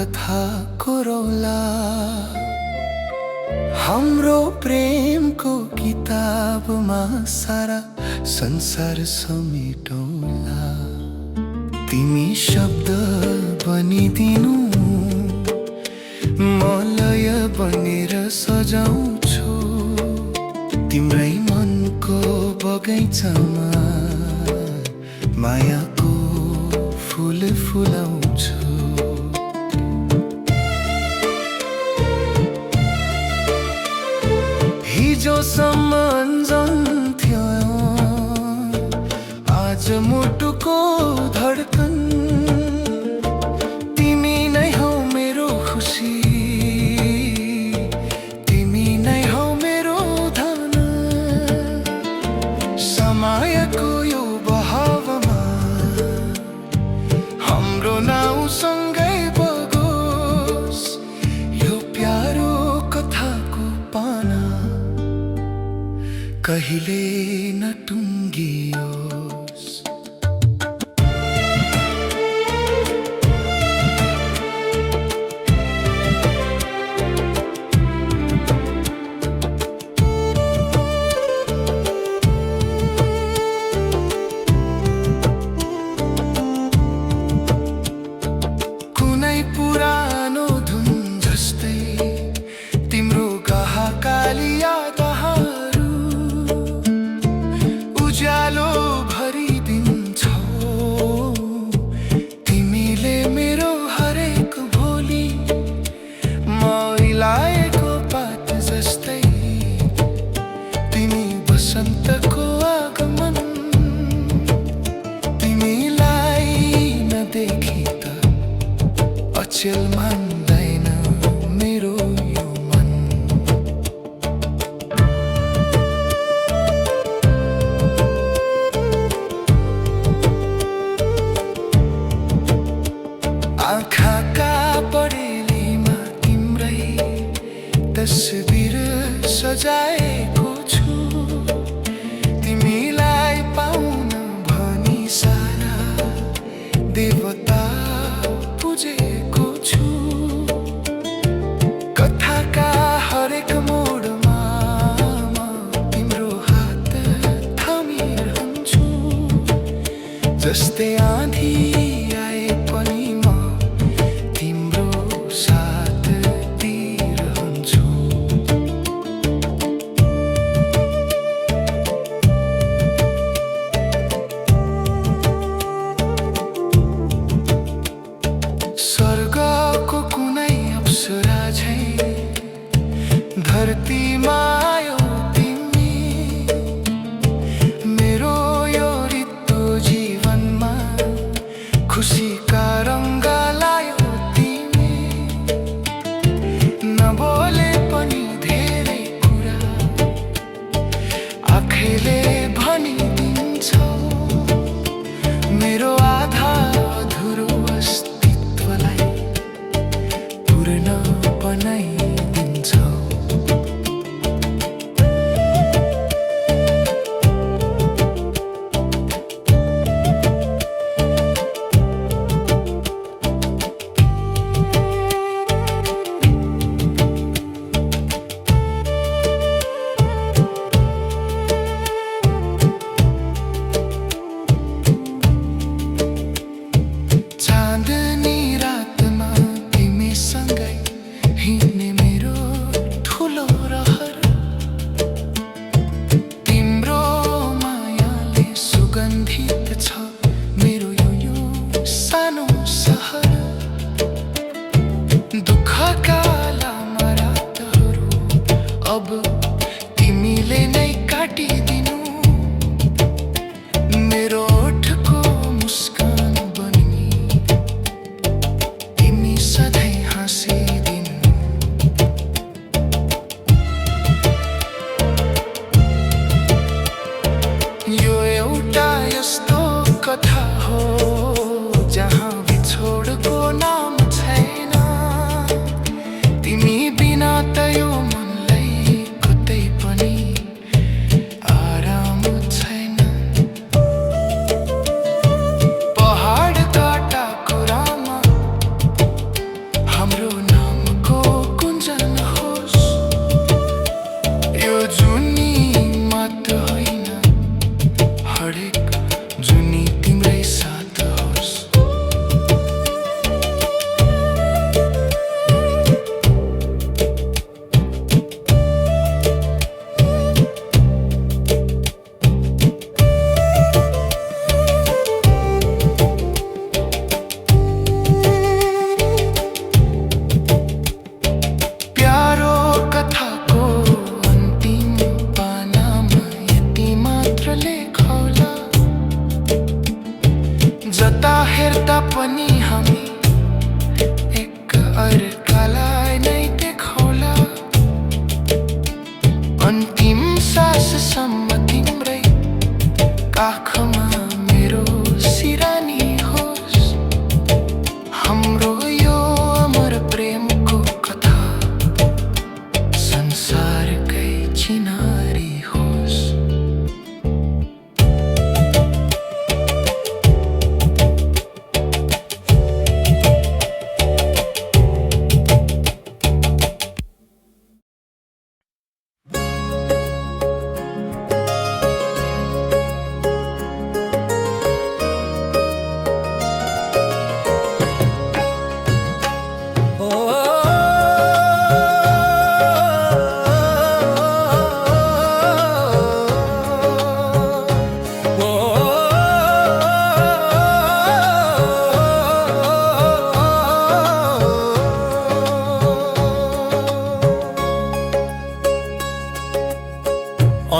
कथा कोरोला हाम्रो प्रेमको किताबमा सारा संसार समेटौला। तिमी शब्द बनिदिनु, मलय बनेर सजाउँछु तिम्रै मनको बगैँचामा मायाको फुल फुलाउँछु। हिजोसम्म अनजान थियो, आज मुटुको धडकन। तिमी नै हौ मेरो खुसी, तिमी नै हौ मेरो धन। समयको यो बहावमा हाम्रो नाउँ सँगै बगोस्, यो प्यारो कथाको पाना कहिले नटुङ्गियोस्। कुनै पुरानो धुन जस्तै तिम्रो गहकाली यादहरू उज्यालो भरिदिन्छौ। तिमीले मेरो हरेक भोलि मैलाएको पात जस्तै, तिमी बसन्तको आगमन। तिमीलाई नदेखि त अचेल मान्दैन मेरो यो मन। आँखाका परेलीमा तिम्रै तस्बिर सजाएको छु, तिमीलाई पाउन भनी सारा देवता पुजेको छु। कथाका हरेक मोडमा म तिम्रो हात थामिरहन्छु, जस्तै आँधी आए पनि म तिम्रो साथ दिइरहन्छु। स्वर्गको कुनै अप्सरा झैं धरतीमा आयो तिमी, मेरो यो रित्तो जीवनमा खुसीका रङ्ग लायो तिमी। नबोले पनि धेरै कुरा आँखाले भनिदिन्छौ, मेरो आधा अधुरो अस्तित्वलाई पूर्ण बनाइदिन्छौ। चाँदनी रातमा तिमीसँगै हिँड्ने मेरो ठुलो रहर, तिम्रो मायाले सुगन्धित छ मेरो यो सानो सहर। दुःखका लामा रातहरू अब तिमीले नै काटिदिनु, मेरो ओठको मुस्कान बनी तिमी सधैँ हाँसिदिनु। यो एउटा यस्तो कथा हो जहाँ बिछोडको नाम छैन। तिमी बिना त यो मनलाई कतै पनि आराम छैन। पहाड काटा कुरामा अर्कालाई नै देखाउला अन्तिम साससम्म तिम्रै काखमा मेरो सिरानी होस् हाम्रो यो अमर प्रेमको कथा संसारकै चिनारी होस्।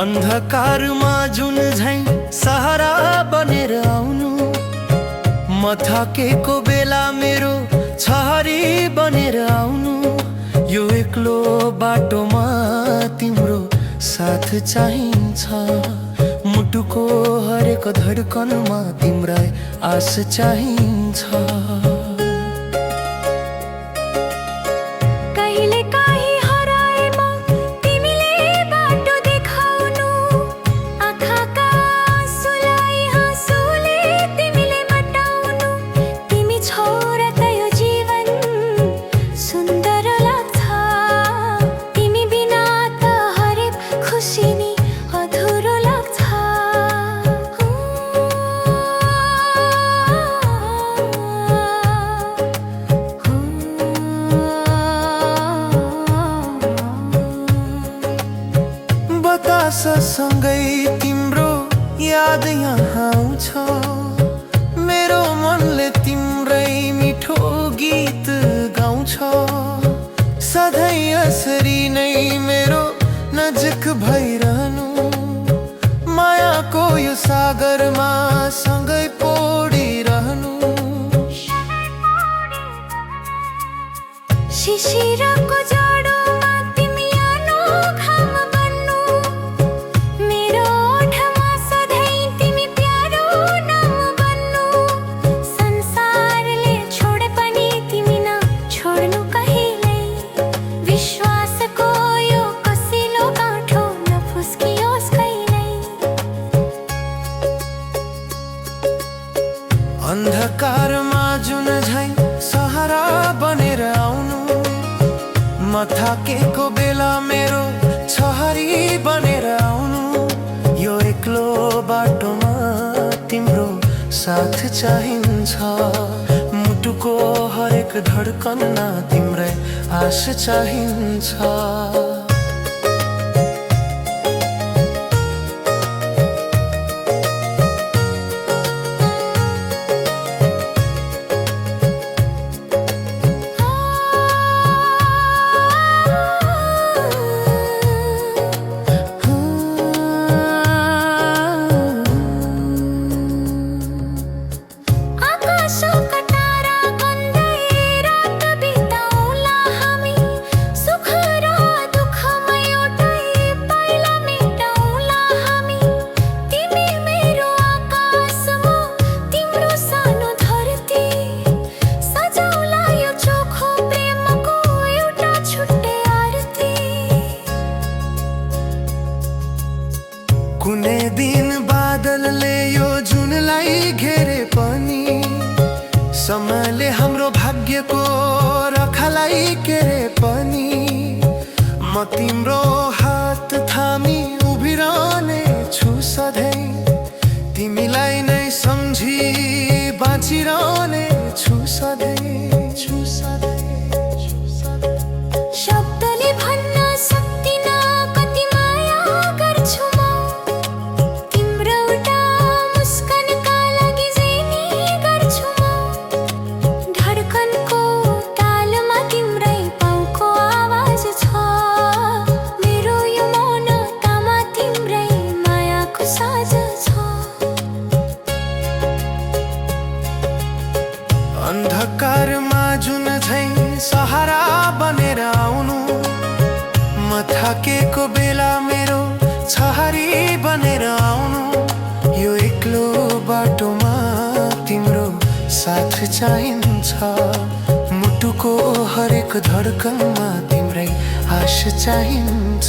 अन्धकारमा जुन झैं सहारा बनेर आउनु म थाकेको बेला मेरो छहारी बनेर आउनु यो एक्लो बाटोमा तिम्रो साथ चाहिन्छ मुटुको हरेक धड्कनमा तिम्रै आस चाहिन्छ। सँगै तिम्रो याद यहाँ आउँछ मेरो मनले तिम्रै मिठो गीत गाउँछ सधैँ यसरी नै मेरो नजिक भइरहनु मायाको यो सागरमा सँगै पौडिरहनु। शिशिरको जाडोमा तिमी अनोखा बन्नु मेरो ओठमा सधैँ तिमी प्यारो नाम बन्नु संसारले छोडे पनि तिमी नछोड्नु कहिल्यै विश्वासको यो कसिलो गाँठो नफुस्कियोस् कहिल्यै। अन्धकारमा जुन झैं सहारा बनेर आउनु म थाकेको बेला मेरो छहारी बनेर आउनु यो एक्लो बाटोमा तिम्रो साथ चाहिन्छ मुटुको हरेक धड्कनमा तिम्रै आश चाहिन्छ। कुनै दिन बादलले यो जुनलाई घेरे पनि समयले हाम्रो भाग्यको रखालाई केरे पनि म तिम्रो हात थामी उभिरहने छु सधैँ तिमीलाई नै सम्झी बाँचिरहने छु सधैँ। शब्दले भन्न सक्दिन कति माया गर्छु म तिम्रो एउटा मुस्कानका लागि जेनी गर्छु म धड्कनको तालमा तिम्रै पाउको आवाज छ मेरो यो मौनतामा तिम्रै मायाको साझ छ। अन्धकारमा जुन झैं थकेको बेला मेरो छहारी बनेर आउनु। यो एक्लो बाटोमा तिम्रो साथ चाहिन्छ। मुटुको हरेक धड्कनमा तिम्रै आश चाहिन्छ।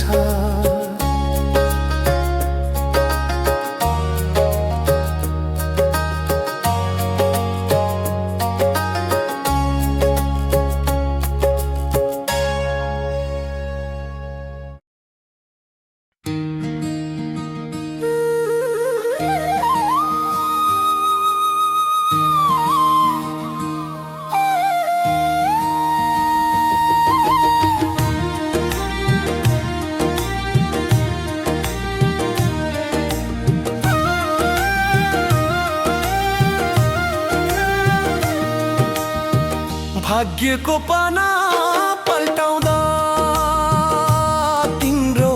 भाग्यको पाना पल्टाउँदा तिम्रो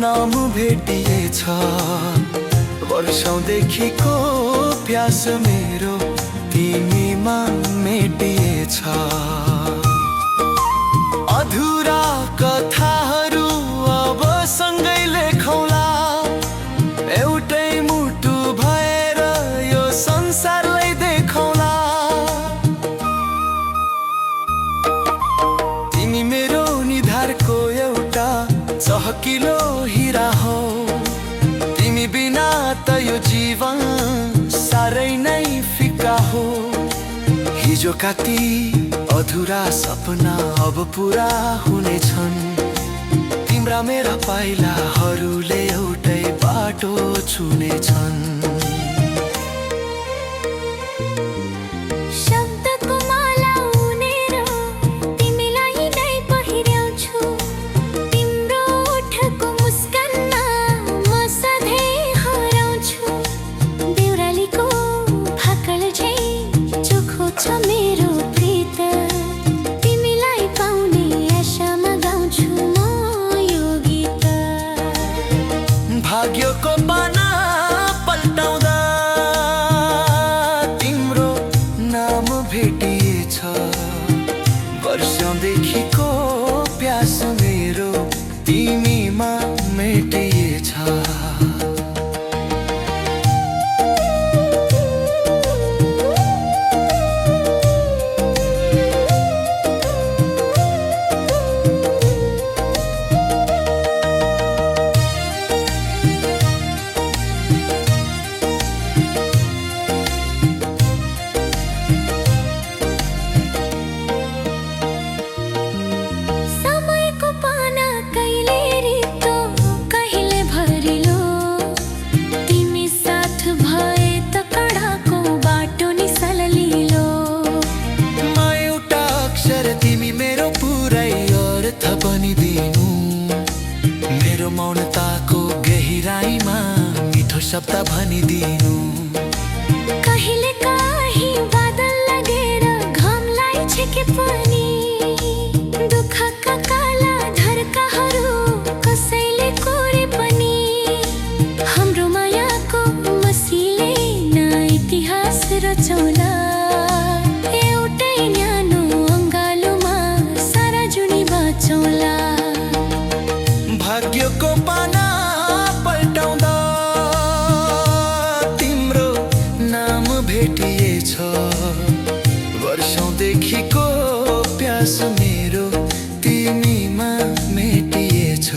नाम भेटिएछ। वर्षौंदेखिको प्यास मेरो तिमीमा मेटिएछ। अधुरा कथाहरू अब सँगै लेखौँला। एउटै मुटु भएर यो संसारलाई देखाउँला। तिमी मेरो निधारको एउटा चहकिलो हिरा हो। तिमी बिना त यो जीवन साह्रै नै फिका हो। हिजोका ती अधुरा सपना अब पुरा हुनेछन्। तिम्रा मेरा पाइलाहरूले एउटै बाटो छुनेछन्। भाग्यको पाना पल्टाउँदा तिम्रो नाम भेटिएछ। वर्षौंदेखिको प्यास मेरो तिमीमा मेटिएछ। मेरो मौनताको गहिराईमा मिठो शब्द भनिदिनु। कहिले काहीँ बादल लगेर घामलाई छेके पनि दुःखका काला धर्काहरू कसैले कोरे पनि हाम्रो मायाको मसीले न इतिहास रचौला। एउटै न्यानो अङ्गालोमा सारा जुनी बचौला। भाग्यको पाना पल्टाउँदा तिम्रो नाम भेटिएछ। वर्षौंदेखिको प्यास मेरो तिमीमा मेटिएछ।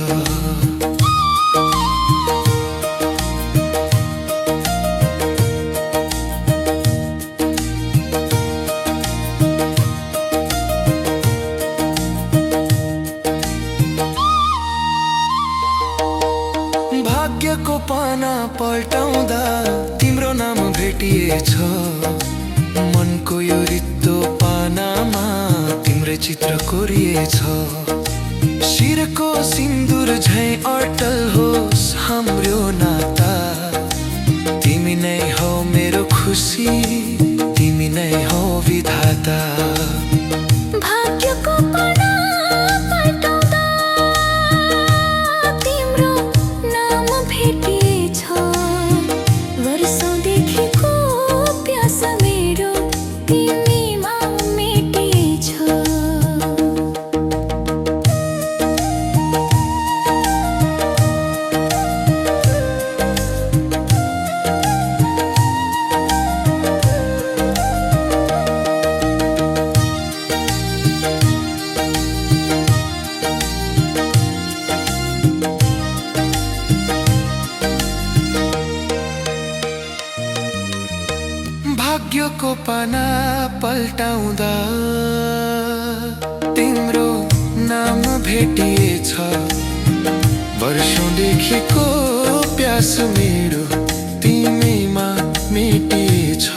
भाग्यको पाना पल्टाउँदा तिम्रो नाम भेटिएछ। मनको यो रित्तो पानामा तिम्रै चित्र कोरिएछ। शिरको सिन्दुर झैं अटल होस् हाम्रो नाता। तिमी नै हौ मेरो खुसी, तिमी नै हौ विधाता। भाग्यको पाना पल्टाउँदा तिम्रो नाम भेटिएछ। वर्षौंदेखिको प्यास मेरो तिमीमा मेटिएछ। भाग्यको पाना पल्टाउँदा तिम्रो नाम भेटिएछ। वर्षौंदेखिको प्यास मेरो तिमीमा मेटिएछ।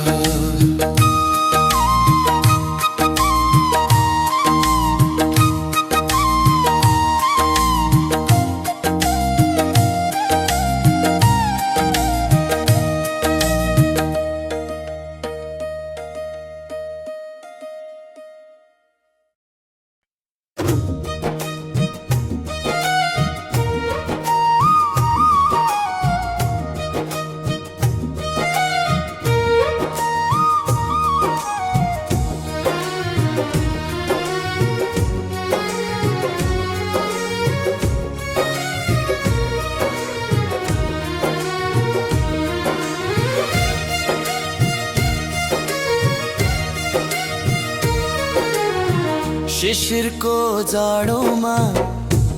शिशिरको जाडोमा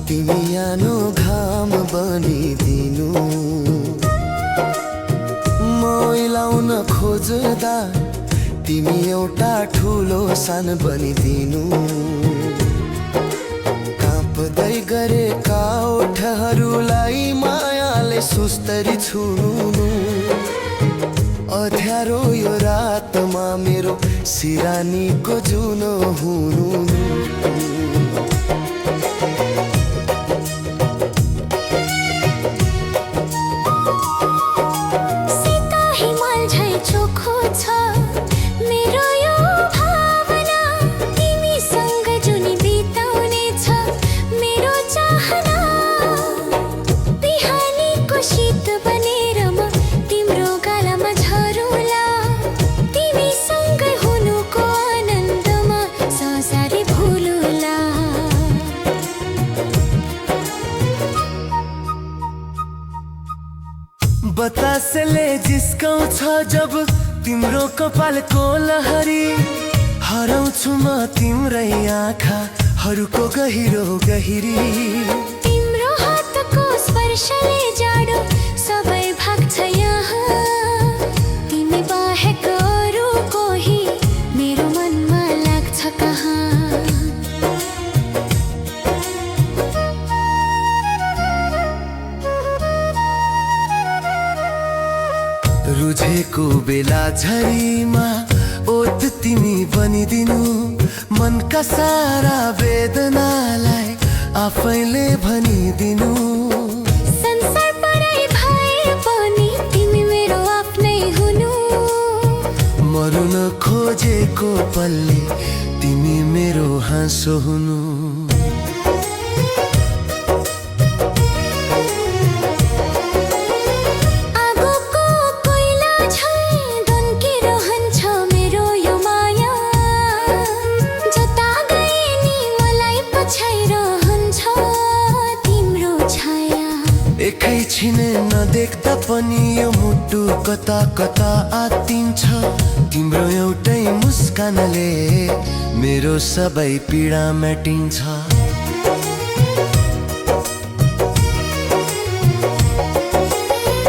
तिमी आनो घाम बनिदिनु। मैलाउन खोज्दा तिमी एउटा ठुलो सान बनिदिनु। काँप्दै गरेका ओठहरूलाई मायाले सुस्तरी छुनु। अध्यारो यो रातमा मेरो सिरानीको जुनो हुनु। सीता हिमाल झै चोखो छ मेरो यो भावना। तिमीसँग जुनी बिताउने छ मेरो चाहना। बिहानीको शीत बनेर म तिम्रो गालामा झरुला। तिमीसँगै हुनुको आनन्दमा संसारै भुलुला। बतासले जिस्काउँछ जब तिम्रो कपालको लहरी। हराउँछु म तिम्रै आँखाहरूको गहिरो गहिरी। तिम्रो हातको स्पर्शले जाडो सबै भाग्छ यहाँ। तिमी बाहेक अरू कोही मेरो मनमा लाग्छ कहाँ। रुझेको बेला झरीमा ओत तिमी बनिदिनु। मनका सारा वेदनालाई आफैले भनिदिनु। संसार पराई भए पनि तिमी मेरो आफ्नै हुनु। मरुन खोजेको पल्ले तिमी मेरो हाँसो हुनु। आगोको कोइला झैं दन्किरहन्छ मेरो यो माया। जता गए नि मलाई पछाइरहन्छ तिम्रो छाया। एकैछिन नदेख्दा पनि यो मुटु कता कता आत्तिन्छ। तिम्रो एउटै मुस्कानले मेरो सबै पीडा मेटिन्छ।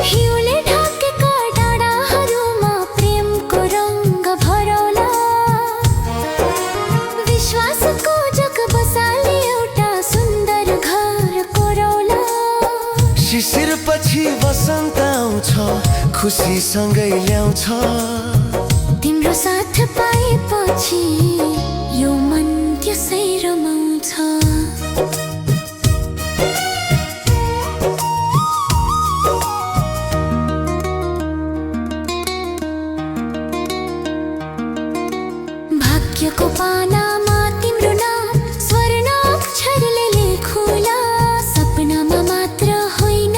हिउँले ढाकेका डाँडाहरूमा प्रेमको रङ्ग भरौला। विश्वासको जग बसाली एउटा सुन्दर घर कोरौला। शिशिर पछि वसन्त आउँछ खुसीसँगै ल्याउँछ। तिम्रो साथ पाएपछि यो मन त्यसै रमाउँछ। भाग्यको पानामा तिम्रो नाम स्वर्ण अक्षरले लेखुला। सपनामा मात्र होइन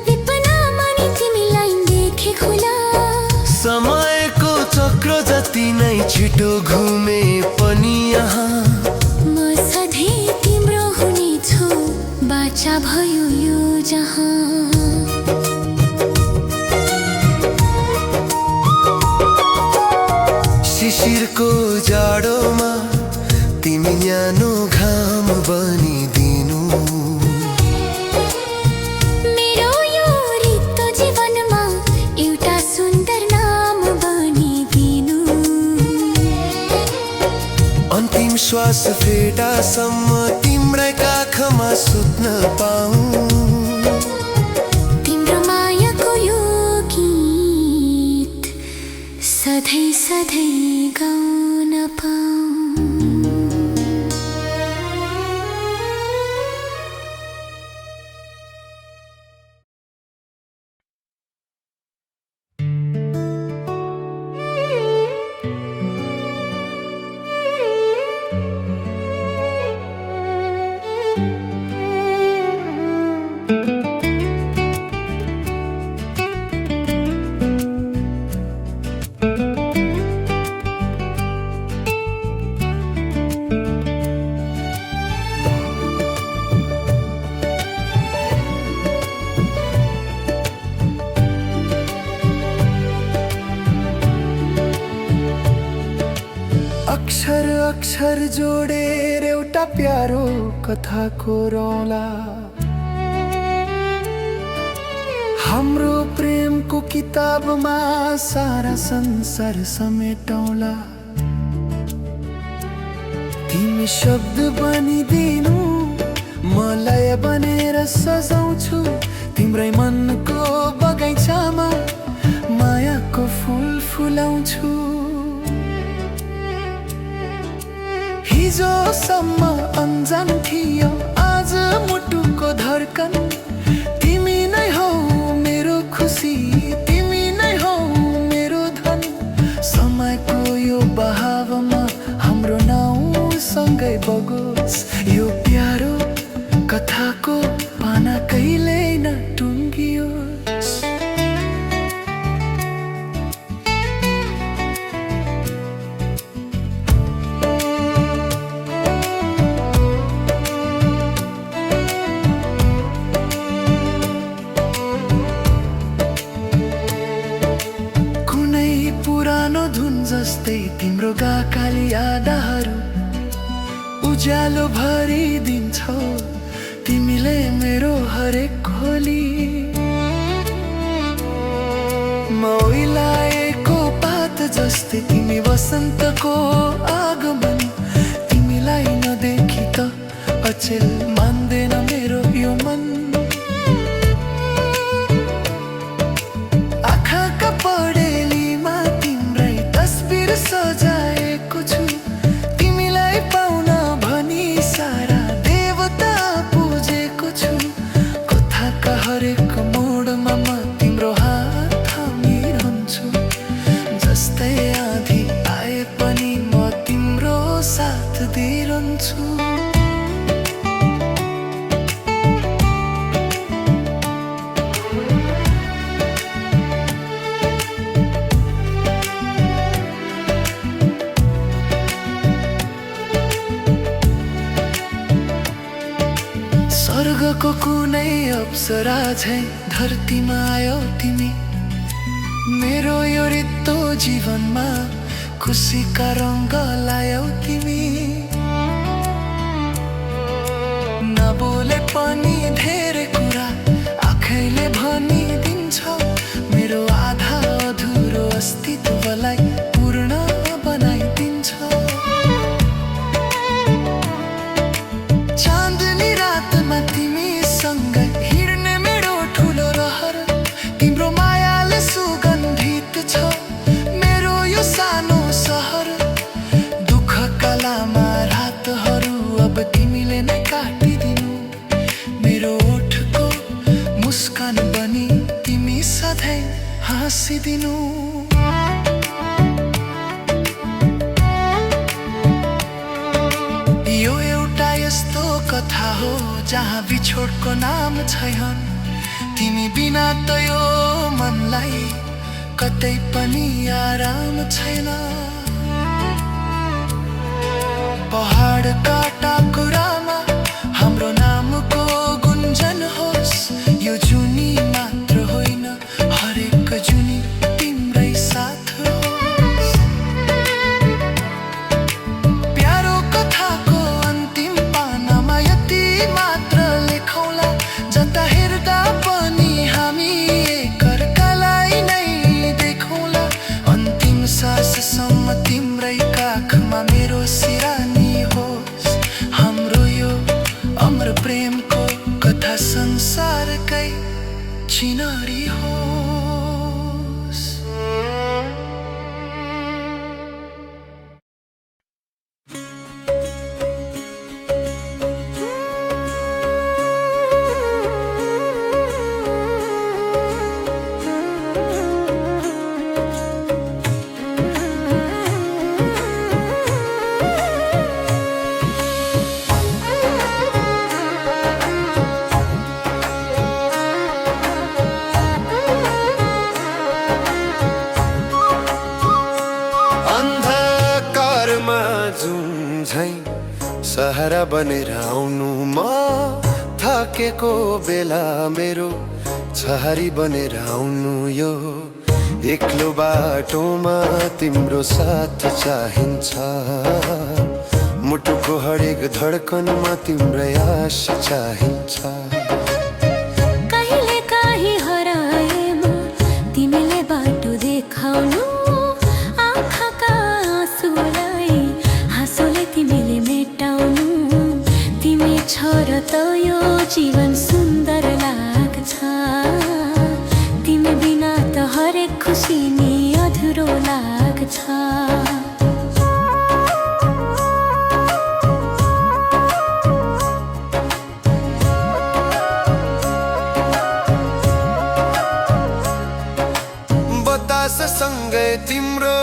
विपनामा नि तिमीलाई देखे खुला। समयको चक्र जति नै छिटो घुमे पनि यहाँ म सधैँ तिम्रो हुनेछु। बाचा भयो यो जहाँ। शिशिरको जाडोमा तिमी न्यानो घाम बनिदिनु। मेरो यो रित्तो जीवनमा एउटा सुन्दर नाम बनिदिनु। श्वास फेटासम्म तिम्रै काखमा सुत्न पाऊँ। तिम्रो मायाको यो गीत सधैँ सधैँ गाउन पाऊँ। अक्षर अक्षर जोडेर एउटा प्यारो कथाको रौला, हाम्रो प्रेमको किताबमा सारा संसार समेटौला। तिमी शब्द बनिदिनु, मलाई बनेर सजाउँछु तिम्रै मनको बगैँचामा मायाको फुल फुलाउँछु। हिजोसम्म अन्जान थियो आज मुटुको धड्कन, तिमी नै हौ मेरो खुसी, तिमी नै हौ मेरो धन। समयको यो बहावमा हाम्रो नाउँ सँगै बगोस्, यो प्यारो कथाको पाना कहिल्यै नटुङ्गियोस्। पुरानो धुन जस्तै तिम्रो गाकाली यादहरू उज्यालो भरिदिन्छौ तिमीले मेरो हरेक खोली। मौलाएको पात जस्तै तिमी वसन्तको आगमन, तिमीलाई नदेखि त अचेल मान्दैन मेरो यो मन। आँखाका पडेलीमा तिम्रै तस्बिर सजाएको छु, तिमीलाई पाउन भनी सारा देवता पूजेको छु। कथाका हरेक मोडमा म तिम्रो हात थामिरहन्छु, जस्तै आँधी आए पनि म तिम्रो साथ दिइरहन्छु। स्वर्गको कुनै अप्सरा झैँ धरतीमा आयो तिमी, मेरो यो रित्तो जीवनमा खुसीका रङ्ग लायौ तिमी। नबोले पनि धेरै कुरा आँखैले भनिदिन्छौ, मेरो आधा अधुरो अस्तित्वलाई पूर्ण बनाइदिन्छौ। तिमीसँग हिँड्ने मेरो ठुलो रहर, तिम्रो मायाले सुगन्धित छ मेरो यो सानो सहर। दुःखका लामा रातहरू अब तिमीले नै काटिदिनु, मेरो ओठको मुस्कान बनी तिमी सधैँ हाँसिदिनु। यो एउटा यस्तो कथा हो जहाँ बिछोडको नाम छैन, तिमी बिना त यो मनलाई कतै पनि आराम छैन। पहाडका टाकुरामा हाम्रो नामको गुन्जन होस्, यो जुनी मात्र होइन हरेक जुनी तिम्रै साथ होस्। प्यारो कथाको अन्तिम पानामा यति मात्र लेखौँला, जता हेर्दा पनि हामी एकअर्कालाई नै देखौँला। अन्तिम साससम्म तिम्रै काखमा मेरो सिरानी हो। चिनारी होस्। सहारा बनेर आउनु म थाकेको बेला मेरो छहारी बनेर आउनु यो एक्लो बाटोमा तिम्रो साथ चाहिन्छ। मुटुको हरेक धड्कनमा तिम्रो आश चाहिन्छ। कहिले काहीँ हराएमा तिमीले बाटो देखाउनु, आँखाका आँसुलाई हाँसोले तिमीले मेटाउनु। तिमी छ र त यो जीवन सुन्दर लाग्छ। तिमी बिना त हरेक खुसी नि अधुरो लाग्छ। सँगै तिम्रो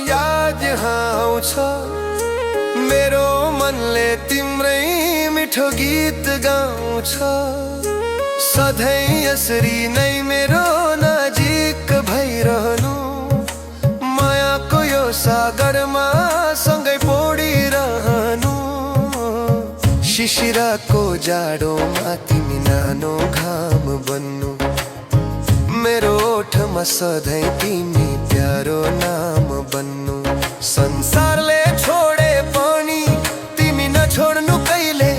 याद यहाँ आउँछ। मेरो मनले तिम्रै मिठो गीत गाउँछ। सधैँ यसरी नै मेरो नजिक भइरहनु, मायाको यो सागरमा सँगै पौडिरहनु। शिशिराको जाडोमा तिमी नानो घाम बन्नु, मेरो ओठमा सधैँ तिमी प्यारो नाम बन्नु। संसारले छोडे पनि तिमी नछोड्नु कहिले,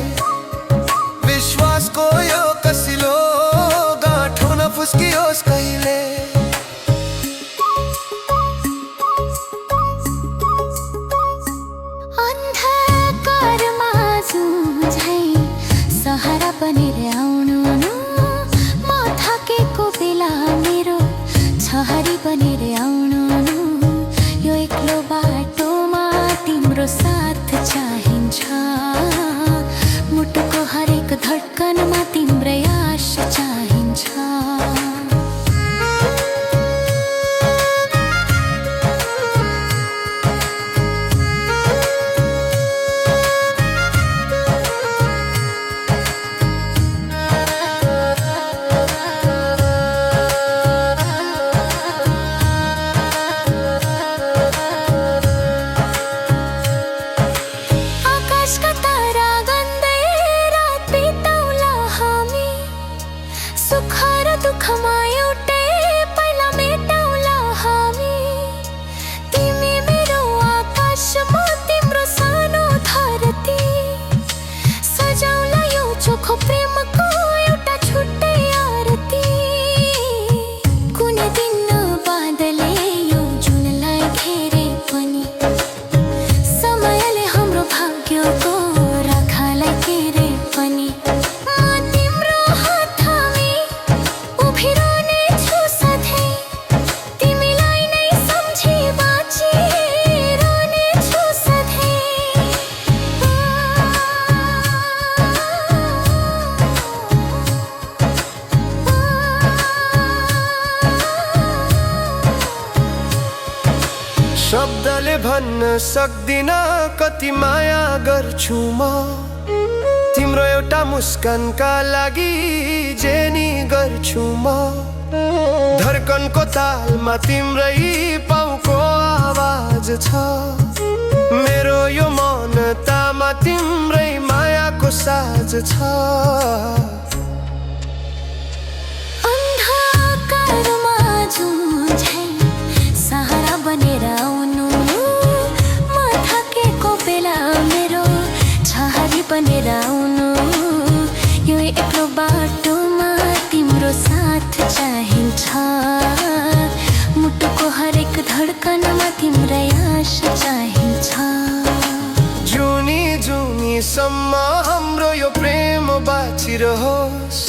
विश्वासको यो कसिलो गाँठो नफुस्कियोस् कहिले। अन्धकारमा झुझै सहारा बनेर आउनु, म थाकेको बेला मेरो छहारी बनेर आउनु। यो एक्लो बाटोमा तिम्रो साथ चाहिन्छ। मुटुको हरेक धड्कनमा तिम्रै आश चाहिन्छ। शब्दले भन्न सक्दिन कति माया गर्छु म। तिम्रो एउटा मुस्कानका लागि जे नि गर्छु म। धड्कनको तालमा तिम्रै पाउको आवाज छ। मेरो यो मौनतामा तिम्रै मायाको साज छ। अन्धकारमा झुझै सहारा बनेर आउनु, म थाकेको बेला मेरो छहारी बनेर आउनु। यो एक्लो बाटोमा तिम्रो साथ चाहिन्छ। मुटुको हरेक धड्कनमा तिम्रै आश चाहिन्छ। जुनी जुनीसम्म हाम्रो यो प्रेम बाँचिरहोस्।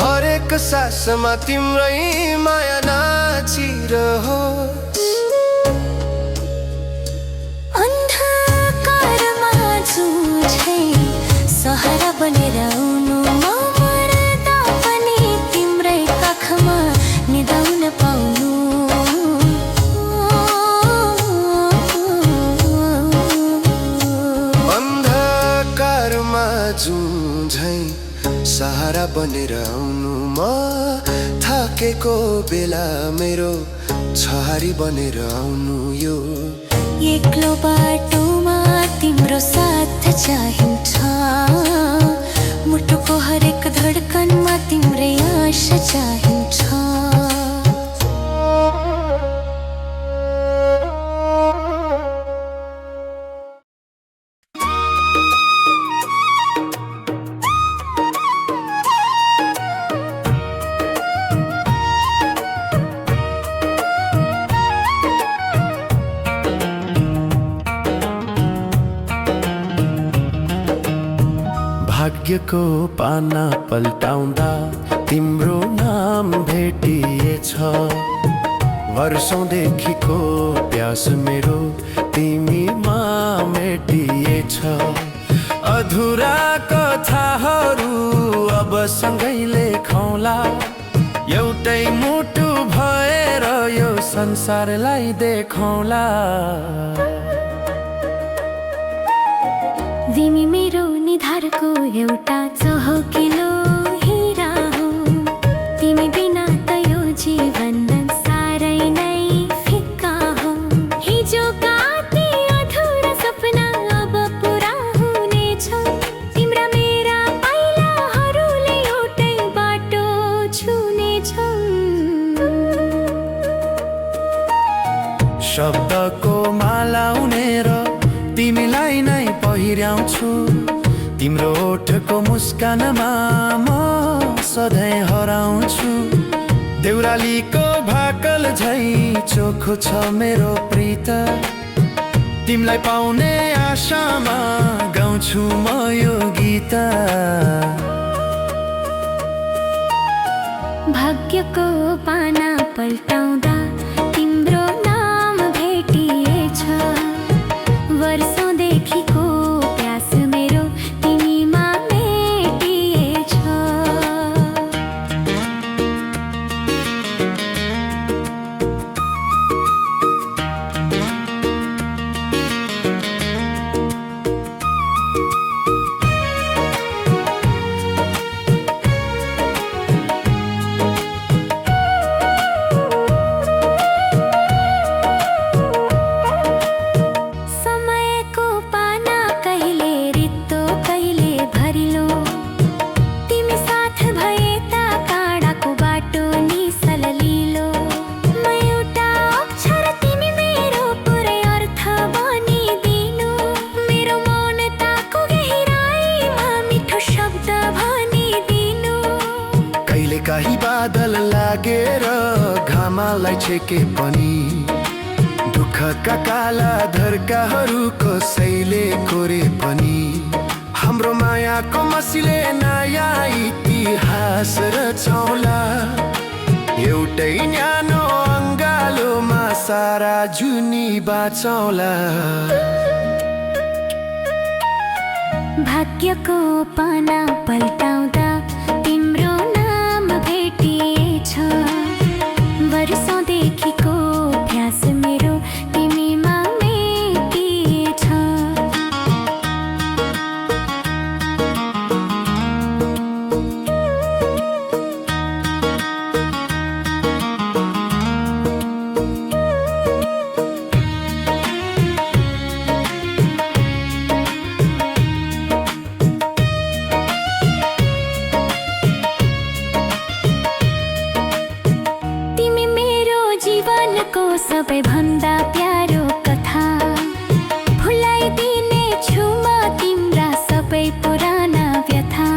हरेक हरेक सासमा तिम्रै माया नाचिरहोस्। अन्धकारमा जुझै सहारा बनेर आउनु, म मर्दा पनि तिम्रै काखमा निदाउन पाउनु। अन्धकारमा जुझै सहारा बनेर आउनु, म थाकेको बेला मेरो छहारी बनेर आउनु। यो एक्लो बाटोमा तिम्रो साथ चाहिन्छ, मुटुको हरेक धडकनमा तिम्रै आशा चाहिन्छ। भाग्यको पाना पल्टाउँदा तिम्रो नाम भेटिएछ। वर्षौंदेखिको प्यास मेरो तिमीमा मेटिएछ। अधुरा कथाहरू अब सँगै लेखौँला, एउटै मुटु भएर यो संसारलाई देखौँला। तिमी मेरो निधारको एउटा चहकिलो हिरा हो, तिमी बिना त यो जीवन साह्रै नै फिक्का हो। हिजोका ती अधुरा सपना अब पुरा हुनेछ, तिम्रा मेरा पाइलाहरूले एउटै बाटो छुनेछ। शब्दको माला उनेर तिमीलाई नै पहिर्याउँछु, तिम्रो ओठको मुस्कानमा म सधैँ हराउँछु। देउरालीको भाकल झै चोखो छ मेरो प्रीत, तिमीलाई पाउने आशामा गाउँछु म यो गीत। भाग्यको पाना पल्टाउँदा तिम्रो नाम भेटिएछ। वर्षौंदेखिको प्यास मेरो तिमीमा मेटिएछ। कहीं बादल लागेर घामलाई छेके पनि, दुःखका काला धर्काहरू कसैले कोरे पनि, हाम्रो मायाको मसीले नयाँ इतिहास रचौला। एउटै न्यानो अङ्गालोमा सारा जुनी बाँचौला। भाग्यको पाना पल्टाउँदा तिम्रो नाम भेटिएछ। वर्षौंदेखिको प्यास मेरो तिमीमा मेटिएछ। सबैभन्दा प्यारो कथा भुलाइदिने छु म तिम्रा सबै पुराना व्यथा।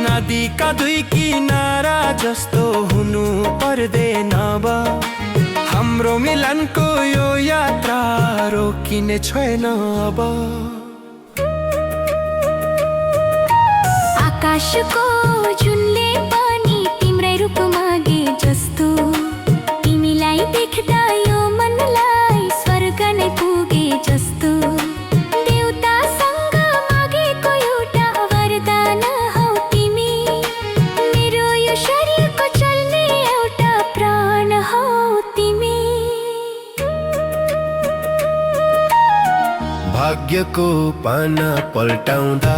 नदीका दुई किनारा जस्तो हुनु पर्दैन अब, हाम्रो मिलनको यो यात्रा रोकिने छैन अब। आकाशको जुनले पनि तिमी भाग्यको पाना पल्टाउँदा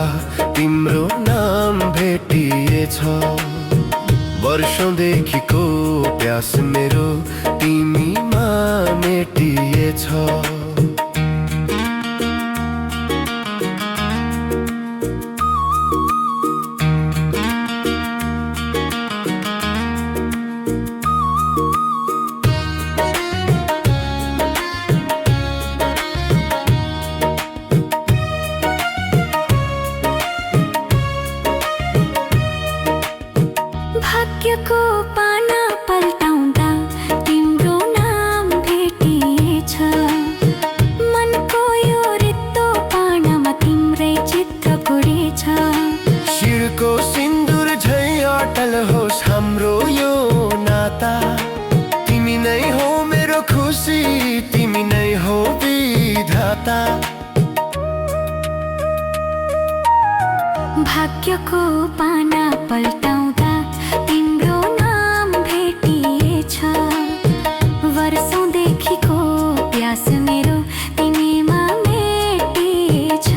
तिम्रो नाम भेटिएछ। वर्षौंदेखिको प्यास मेरो तिमीमा मेटिएछ। भाग्यको पाना पल्टाउँदा तिम्रो नाम भेटिएछ। मनको यो रित्तो पानामा तिम्रै चित्र कोरेछ। शिरको सिन्दुर झै अटल होस् हाम्रो यो नाता। तिमी नै हो मेरो खुसी, तिमी नै हो विधाता। भाग्यको पाना पल्टाउँदा तिम्रो नाम भेटिएछ। वर्षौंदेखिको प्यास मेरो तिमीमा मेटिएछ।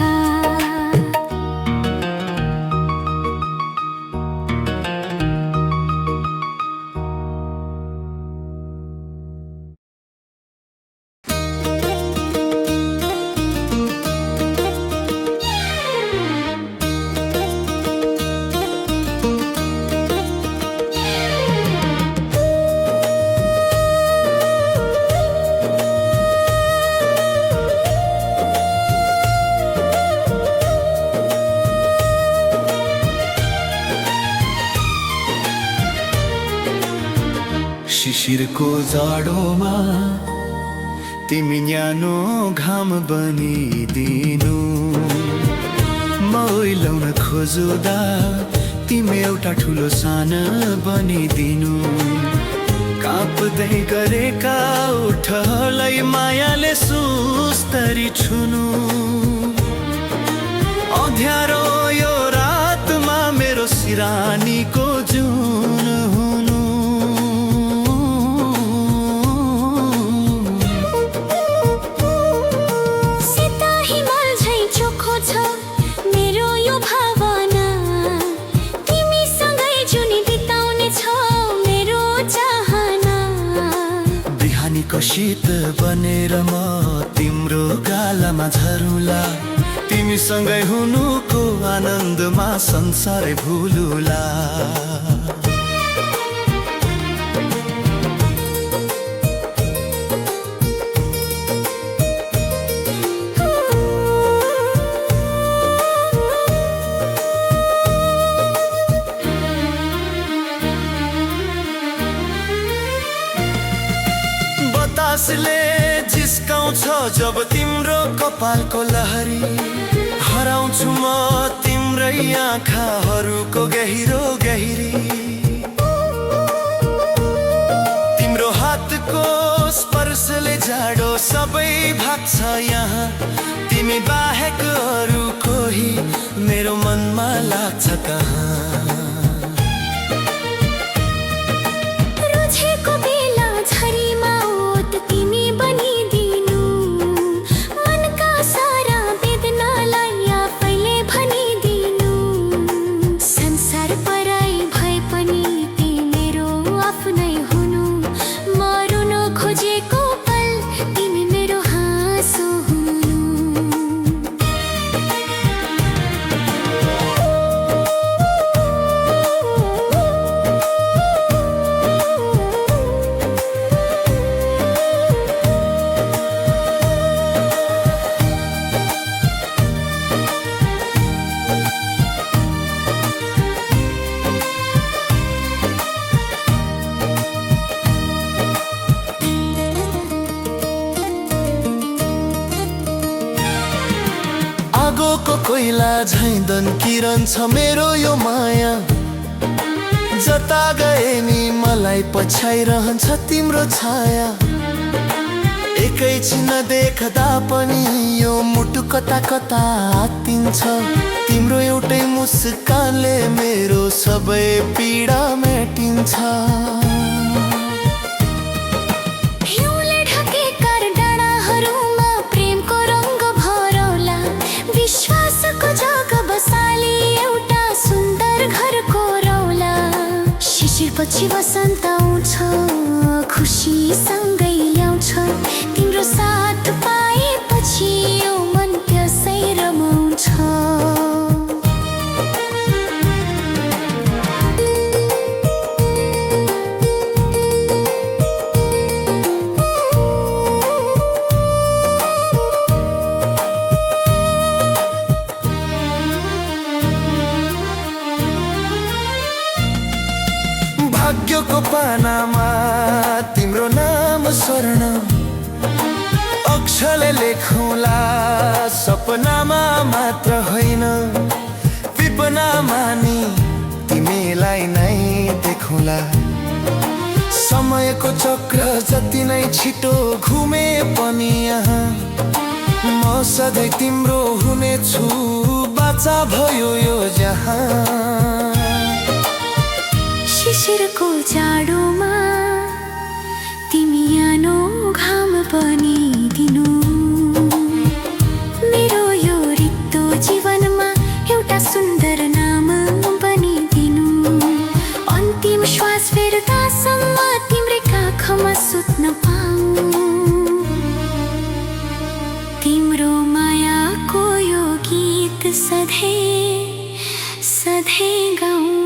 शिशिरको जाडोमा तिमी न्यानो घाम बनिदिनु। म ओइलाउन खोजुदा तिमी एउटा ठुलो सानो बनिदिनु। काँप्दै गरेका ओठलाई मायाले सुस्तरी छुनु। अँध्यारो यो रातमा मेरो सिरानीको जुन हुनु। शीत बनेर म तिम्रो गालामा झरुला। तिमीसँगै हुनुको आनन्दमा संसारै भुलुला। बतासले जिस्काउँछ जब तिम्रो कपालको लहरी। हराउँछु म तिम्रै आँखाहरूको गहिरो गहिरी। तिम्रो हातको स्पर्शले जाडो सबै भाग्छ यहाँ। तिमी बाहेक अरू कोही मेरो मनमा लाग्छ कहाँ। आगोको कोइला झैं दन्किरहन्छ मेरो यो माया। जता गए नि मलाई पछ्याइरहन्छ तिम्रो छाया। एकैछिन देख्दा पनि यो मुटु कता कता आत्तिन्छ। तिम्रो एउटै मुस्कानले मेरो सबै पीडा मेटिन्छ। हिउँले ढकेका डाँडाहरूमा प्रेमको रङ्ग भरौला। पछि वसन्त आउँछ खुसी सँगै ल्याउँछ तिम्रो साथ पाएपछि यो मन त्यसै रमाउँछ भाग्यको पानामा तिम्रो नाम स्वर्ण अक्षरले लेखौँला सपनामा मात्र होइन विपनामा नि तिमीलाई नै देखौँला समयको चक्र जति नै छिटो घुमे पनि यहाँ म सधैँ तिम्रो हुनेछु बाचा भयो यो जहाँ शिशिरको जाडोमा तिमी आनो घाम पनि दिनु मेरो यो रित्तो जीवनमा एउटा सुन्दर नाम बनिदिनु अन्तिम श्वास फेर्दासम्म तिम्रै काखमा सुत्न पाऊँ तिम्रो मायाको यो गीत सधैँ सधैँ गाउँ